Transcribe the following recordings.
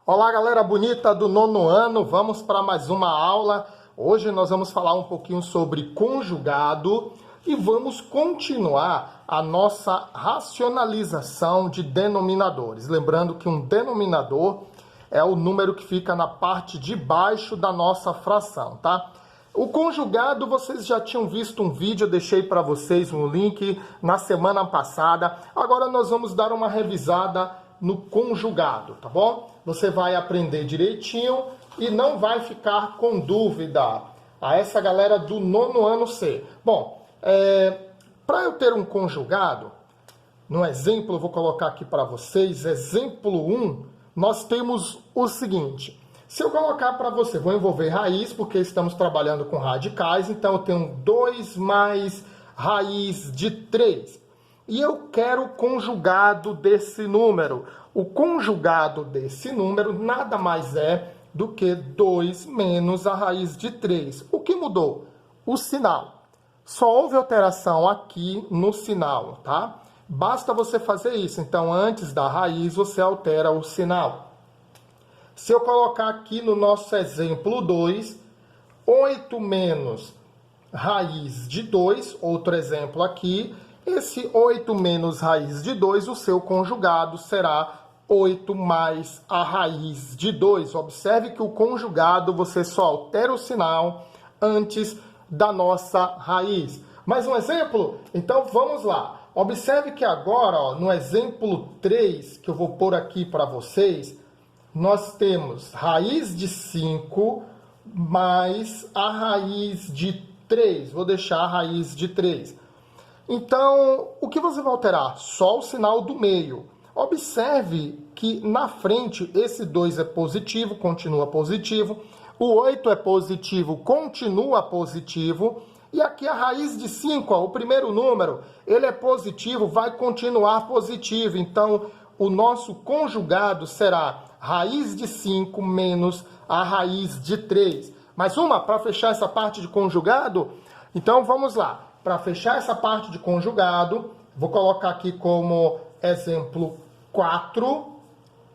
Olá, galera bonita do nono ano, vamos para mais uma aula. Hoje nós vamos falar um pouquinho sobre conjugado e vamos continuar a nossa racionalização de denominadores. Lembrando que um denominador é o número que fica na parte de baixo da nossa fração, tá? O conjugado, vocês já tinham visto um vídeo, eu deixei para vocês um link na semana passada. Agora nós vamos dar uma revisada no conjugado, tá bom? Você vai aprender direitinho e não vai ficar com dúvida a essa galera do nono ano C. Bom, para eu ter um conjugado, no exemplo eu vou colocar aqui para vocês, exemplo 1, nós temos o seguinte. Se eu colocar para você, vou envolver raiz, porque estamos trabalhando com radicais, então eu tenho 2 mais raiz de 3. E eu quero o conjugado desse número. O conjugado desse número nada mais é do que 2 menos a raiz de 3. O que mudou? O sinal. Só houve alteração aqui no sinal, tá? Basta você fazer isso. Então, antes da raiz, você altera o sinal. Se eu colocar aqui no nosso exemplo 2, 8 menos raiz de 2, outro exemplo aqui, esse 8 menos raiz de 2, o seu conjugado será 8 mais a raiz de 2. Observe que o conjugado você só altera o sinal antes da nossa raiz. Mais um exemplo? Então vamos lá. Observe que agora, ó, no exemplo 3, que eu vou pôr aqui para vocês, nós temos raiz de 5 mais a raiz de 3. Vou deixar a raiz de 3. Então, o que você vai alterar? Só o sinal do meio. Observe que na frente esse 2 é positivo, continua positivo. O 8 é positivo, continua positivo. E aqui a raiz de 5, ó, o primeiro número, ele é positivo, vai continuar positivo. Então, o nosso conjugado será raiz de 5 menos a raiz de 3. Mais uma para fechar essa parte de conjugado? Então, vamos lá. Para fechar essa parte de conjugado, vou colocar aqui como exemplo 4,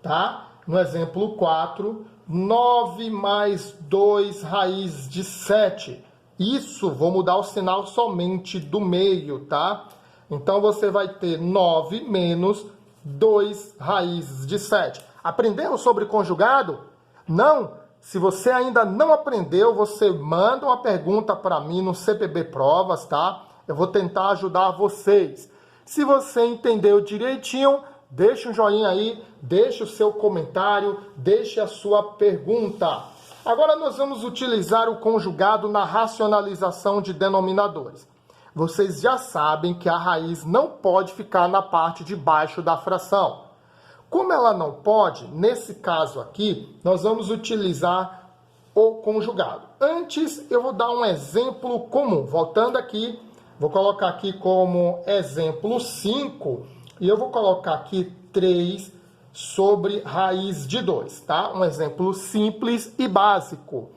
tá? No exemplo 4, 9 mais 2 raiz de 7. Isso, vou mudar o sinal somente do meio, tá? Então, você vai ter 9 menos 2 raiz de 7. Aprendeu sobre conjugado? Não? Se você ainda não aprendeu, você manda uma pergunta para mim no CPB Provas, tá? Eu vou tentar ajudar vocês. Se você entendeu direitinho, deixa um joinha aí, deixa o seu comentário, deixa a sua pergunta. Agora nós vamos utilizar o conjugado na racionalização de denominadores. Vocês já sabem que a raiz não pode ficar na parte de baixo da fração. Como ela não pode, nesse caso aqui, nós vamos utilizar o conjugado. Antes, eu vou dar um exemplo comum. Voltando aqui, vou colocar aqui como exemplo 5, e eu vou colocar aqui 3 sobre raiz de 2, tá? Um exemplo simples e básico.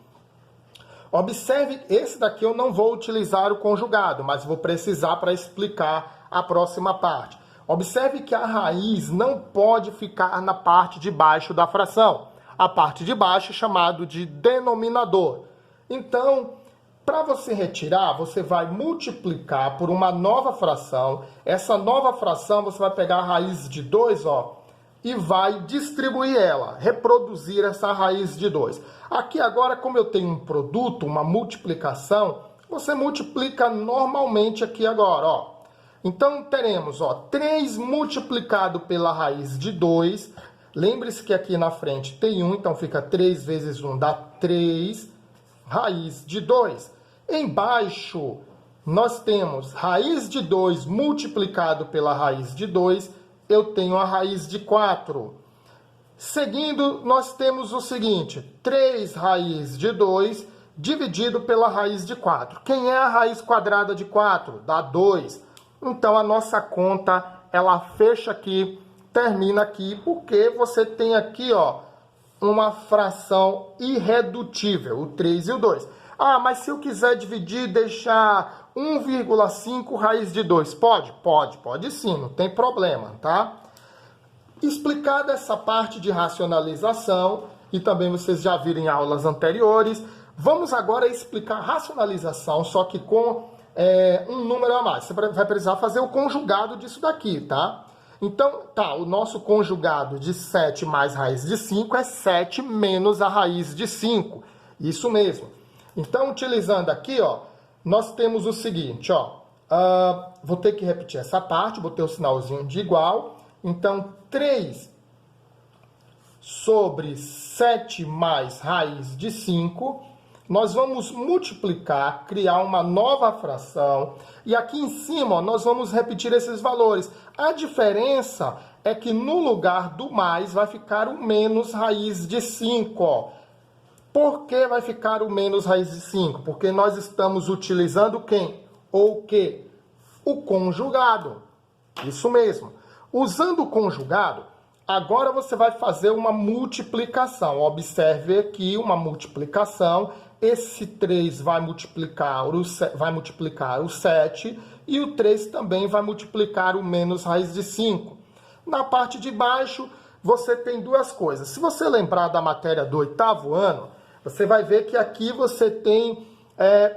Observe, esse daqui eu não vou utilizar o conjugado, mas vou precisar para explicar a próxima parte. Observe que a raiz não pode ficar na parte de baixo da fração. A parte de baixo é chamado de denominador. Então, para você retirar, você vai multiplicar por uma nova fração. Essa nova fração, você vai pegar a raiz de 2, ó, e vai distribuir ela, reproduzir essa raiz de 2. Aqui agora, como eu tenho um produto, uma multiplicação, você multiplica normalmente aqui agora, ó. Então, teremos, ó, 3 multiplicado pela raiz de 2. Lembre-se que aqui na frente tem 1, então fica 3 vezes 1 dá 3, raiz de 2. Embaixo, nós temos raiz de 2 multiplicado pela raiz de 2, eu tenho a raiz de 4. Seguindo, nós temos o seguinte, 3 raiz de 2 dividido pela raiz de 4. Quem é a raiz quadrada de 4? Dá 2. Então, a nossa conta, ela fecha aqui, termina aqui, porque você tem aqui, ó, uma fração irredutível, o 3 e o 2. Ah, mas se eu quiser dividir e deixar 1,5 raiz de 2, pode? Pode sim, não tem problema, tá? Explicada essa parte de racionalização, e também vocês já viram em aulas anteriores, vamos agora explicar racionalização, só que com um número a mais. Você vai precisar fazer o conjugado disso daqui, tá? Então, tá, o nosso conjugado de 7 mais raiz de 5 é 7 menos a raiz de 5. Isso mesmo. Então, utilizando aqui, ó, nós temos o seguinte, ó. Vou ter que repetir essa parte, botei o sinalzinho de igual. Então, 3 sobre 7 mais raiz de 5, nós vamos multiplicar, criar uma nova fração, e aqui em cima ó, nós vamos repetir esses valores. A diferença é que no lugar do mais vai ficar o menos raiz de 5. Ó. Por que vai ficar o menos raiz de 5? Porque nós estamos utilizando quem? Ou o quê? O conjugado. Isso mesmo. Usando o conjugado, agora você vai fazer uma multiplicação. Observe aqui uma multiplicação. Esse 3 vai multiplicar o 7 e o 3 também vai multiplicar o menos raiz de 5. Na parte de baixo, você tem duas coisas. Se você lembrar da matéria do 8º ano, você vai ver que aqui você tem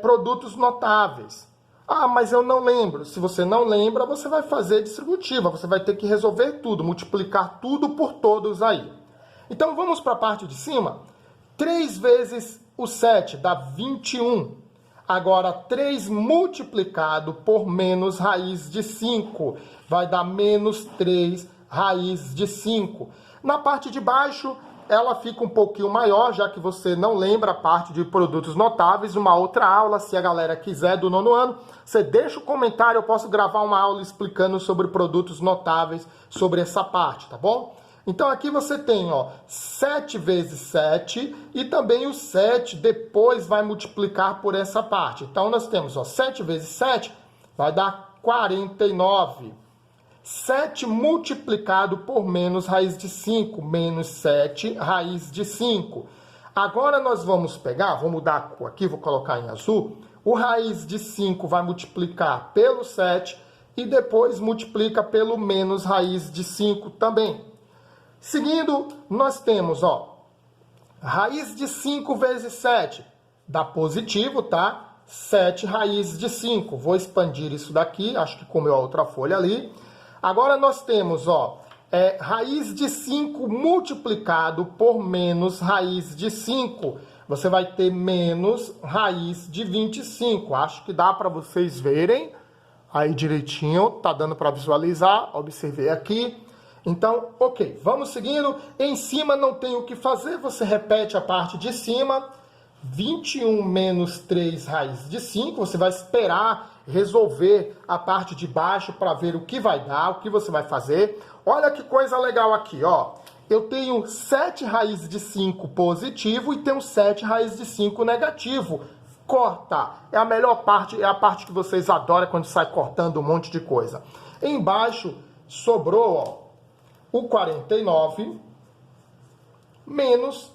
produtos notáveis. Ah, mas eu não lembro. Se você não lembra, você vai fazer distributiva. Você vai ter que resolver tudo, multiplicar tudo por todos aí. Então, vamos para a parte de cima. 3 vezes o 7 dá 21. Agora, 3 multiplicado por menos raiz de 5 vai dar menos 3 raiz de 5. Na parte de baixo, ela fica um pouquinho maior, já que você não lembra a parte de produtos notáveis. Uma outra aula, se a galera quiser, do 9º ano, você deixa o comentário, eu posso gravar uma aula explicando sobre produtos notáveis, sobre essa parte, tá bom? Então aqui você tem, ó, 7 vezes 7 e também o 7 depois vai multiplicar por essa parte. Então nós temos, ó, 7 vezes 7 vai dar 49. 7 multiplicado por menos raiz de 5, menos 7 raiz de 5. Agora nós vamos pegar, vou mudar a cor aqui, vou colocar em azul. O raiz de 5 vai multiplicar pelo 7 e depois multiplica pelo menos raiz de 5 também. Seguindo, nós temos, ó, raiz de 5 vezes 7 dá positivo, tá? 7 raiz de 5. Vou expandir isso daqui, acho que comeu a outra folha ali. Agora nós temos, ó, raiz de 5 multiplicado por menos raiz de 5. Você vai ter menos raiz de 25. Acho que dá para vocês verem aí direitinho, tá dando para visualizar, observei aqui. Então, ok, vamos seguindo. Em cima não tem o que fazer, você repete a parte de cima. 21 menos 3 raiz de 5, você vai esperar resolver a parte de baixo para ver o que vai dar, o que você vai fazer. Olha que coisa legal aqui, ó. Eu tenho 7 raiz de 5 positivo e tenho 7 raiz de 5 negativo. Corta. É a melhor parte, é a parte que vocês adoram quando sai cortando um monte de coisa. Embaixo sobrou, ó, o 49 menos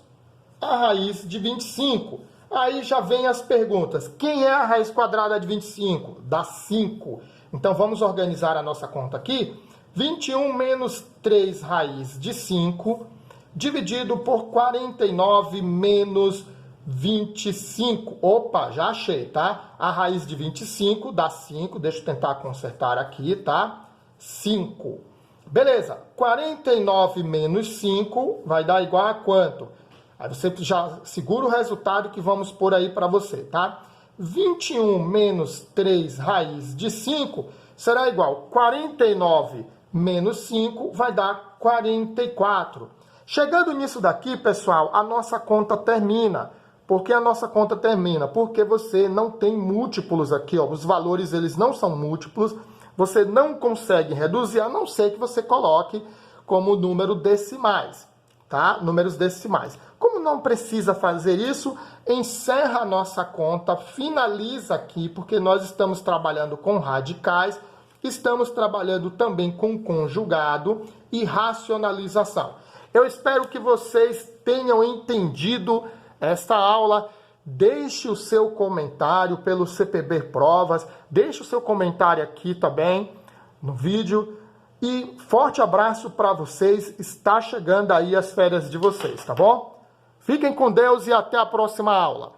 a raiz de 25. Aí já vem as perguntas. Quem é a raiz quadrada de 25? Dá 5. Então vamos organizar a nossa conta aqui. 21 menos 3 raiz de 5, dividido por 49 menos 25. Opa, já achei, tá? A raiz de 25 dá 5. Deixa eu tentar consertar aqui, tá? 5. Beleza. 49 menos 5 vai dar igual a quanto? Aí você já segura o resultado que vamos pôr aí para você, tá? 21 menos 3 raiz de 5 será igual a 49 menos 5 vai dar 44. Chegando nisso daqui, pessoal, a nossa conta termina. Por que a nossa conta termina? Porque você não tem múltiplos aqui, ó. Os valores, eles não são múltiplos. Você não consegue reduzir, a não ser que você coloque como número decimais, tá? Números decimais. Como não precisa fazer isso, encerra a nossa conta, finaliza aqui, porque nós estamos trabalhando com radicais, estamos trabalhando também com conjugado e racionalização. Eu espero que vocês tenham entendido esta aula. Deixe o seu comentário pelo CPB Provas, deixe o seu comentário aqui também no vídeo. E forte abraço para vocês. Está chegando aí as férias de vocês, tá bom? Fiquem com Deus e até a próxima aula.